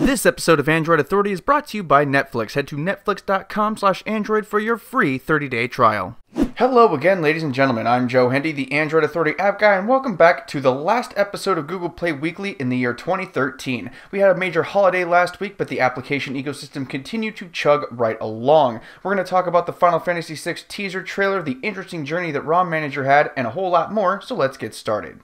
This episode of Android Authority is brought to you by Netflix. Head to netflix.com/android for your free 30-day trial. Hello again, ladies and gentlemen. I'm Joe Hindy, the Android Authority app guy, and welcome back to the last episode of Google Play Weekly in the year 2013. We had a major holiday last week, but the application ecosystem continued to chug right along. We're going to talk about the Final Fantasy VI teaser trailer, the interesting journey that ROM Manager had, and a whole lot more, so let's get started.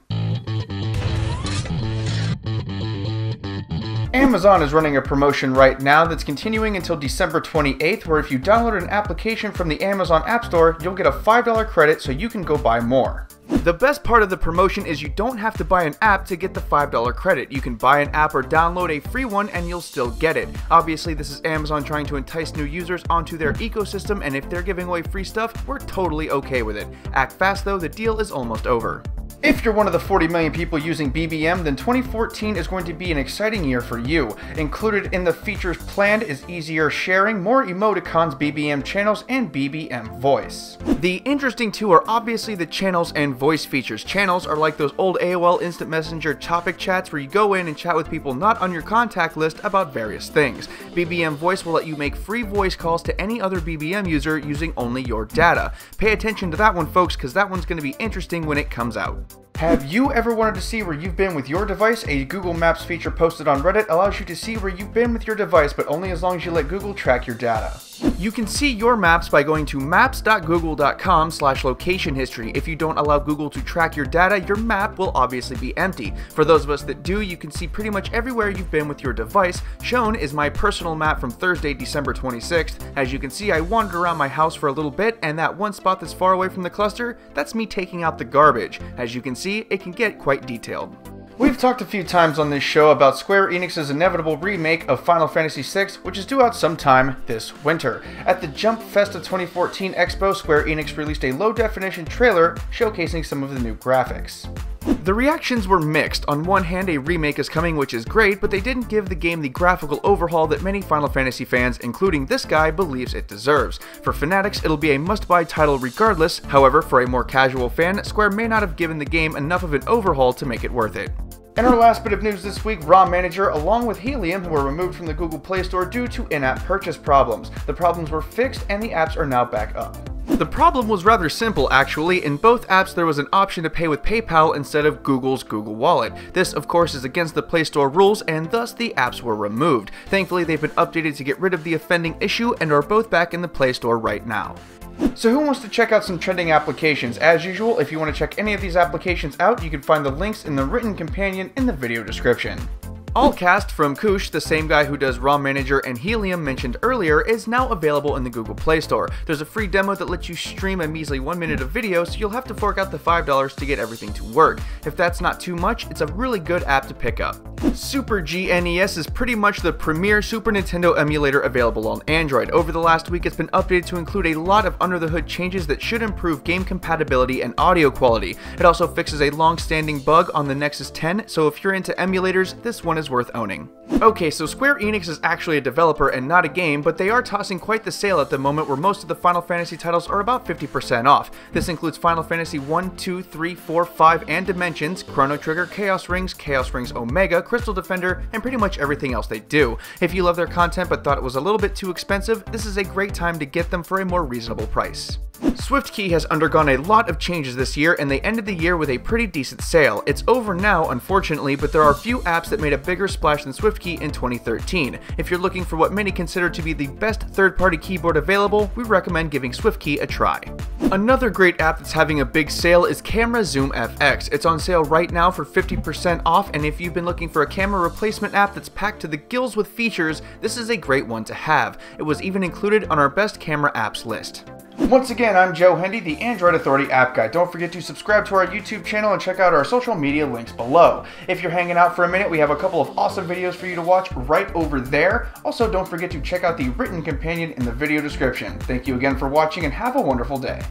Amazon is running a promotion right now that's continuing until December 28th, where if you download an application from the Amazon App Store, you'll get a $5 credit so you can go buy more. The best part of the promotion is you don't have to buy an app to get the $5 credit. You can buy an app or download a free one and you'll still get it. Obviously, this is Amazon trying to entice new users onto their ecosystem, and if they're giving away free stuff, we're totally okay with it. Act fast though, the deal is almost over. If you're one of the 40 million people using BBM, then 2014 is going to be an exciting year for you. Included in the features planned is easier sharing, more emoticons, BBM channels, and BBM Voice. The interesting two are obviously the channels and voice features. Channels are like those old AOL Instant Messenger topic chats where you go in and chat with people not on your contact list about various things. BBM Voice will let you make free voice calls to any other BBM user using only your data. Pay attention to that one, folks, because that one's going to be interesting when it comes out. Have you ever wanted to see where you've been with your device? A Google Maps feature posted on Reddit allows you to see where you've been with your device, but only as long as you let Google track your data. You can see your maps by going to maps.google.com/location history. If you don't allow Google to track your data, your map will obviously be empty. For those of us that do, you can see pretty much everywhere you've been with your device. Shown is my personal map from Thursday, December 26th. As you can see, I wandered around my house for a little bit, and that one spot that's far away from the cluster, that's me taking out the garbage. As you can see, it can get quite detailed. We've talked a few times on this show about Square Enix's inevitable remake of Final Fantasy VI, which is due out sometime this winter. At the Jump Festa 2014 Expo, Square Enix released a low-definition trailer showcasing some of the new graphics. The reactions were mixed. On one hand, a remake is coming, which is great, but they didn't give the game the graphical overhaul that many Final Fantasy fans, including this guy, believes it deserves. For fanatics, it'll be a must-buy title regardless. However, for a more casual fan, Square may not have given the game enough of an overhaul to make it worth it. In our last bit of news this week, ROM Manager along with Helium were removed from the Google Play Store due to in-app purchase problems. The problems were fixed and the apps are now back up. The problem was rather simple actually. In both apps there was an option to pay with PayPal instead of Google's Google Wallet. This of course is against the Play Store rules and thus the apps were removed. Thankfully they've been updated to get rid of the offending issue and are both back in the Play Store right now. So who wants to check out some trending applications? As usual, if you want to check any of these applications out, you can find the links in the written companion in the video description. AllCast from Kush, the same guy who does ROM Manager and Helium mentioned earlier, is now available in the Google Play Store. There's a free demo that lets you stream a measly 1 minute of video, so you'll have to fork out the $5 to get everything to work. If that's not too much, it's a really good app to pick up. Super GNES is pretty much the premier Super Nintendo emulator available on Android. Over the last week, it's been updated to include a lot of under-the-hood changes that should improve game compatibility and audio quality. It also fixes a long-standing bug on the Nexus 10, so if you're into emulators, this one is worth owning. Okay, so Square Enix is actually a developer and not a game, but they are tossing quite the sale at the moment where most of the Final Fantasy titles are about 50% off. This includes Final Fantasy 1, 2, 3, 4, 5, and Dimensions, Chrono Trigger, Chaos Rings Omega, Crystal Defender, and pretty much everything else they do. If you love their content but thought it was a little bit too expensive, this is a great time to get them for a more reasonable price. SwiftKey has undergone a lot of changes this year, and they ended the year with a pretty decent sale. It's over now, unfortunately, but there are a few apps that made a bigger splash than SwiftKey in 2013. If you're looking for what many consider to be the best third-party keyboard available, we recommend giving SwiftKey a try. Another great app that's having a big sale is Camera Zoom FX. It's on sale right now for 50% off, and if you've been looking for a camera replacement app that's packed to the gills with features, this is a great one to have. It was even included on our best camera apps list. Once again, I'm Joe Hindy, the Android Authority app guy. Don't forget to subscribe to our YouTube channel and check out our social media links below. If you're hanging out for a minute, we have a couple of awesome videos for you to watch right over there. Also, don't forget to check out the written companion in the video description. Thank you again for watching and have a wonderful day.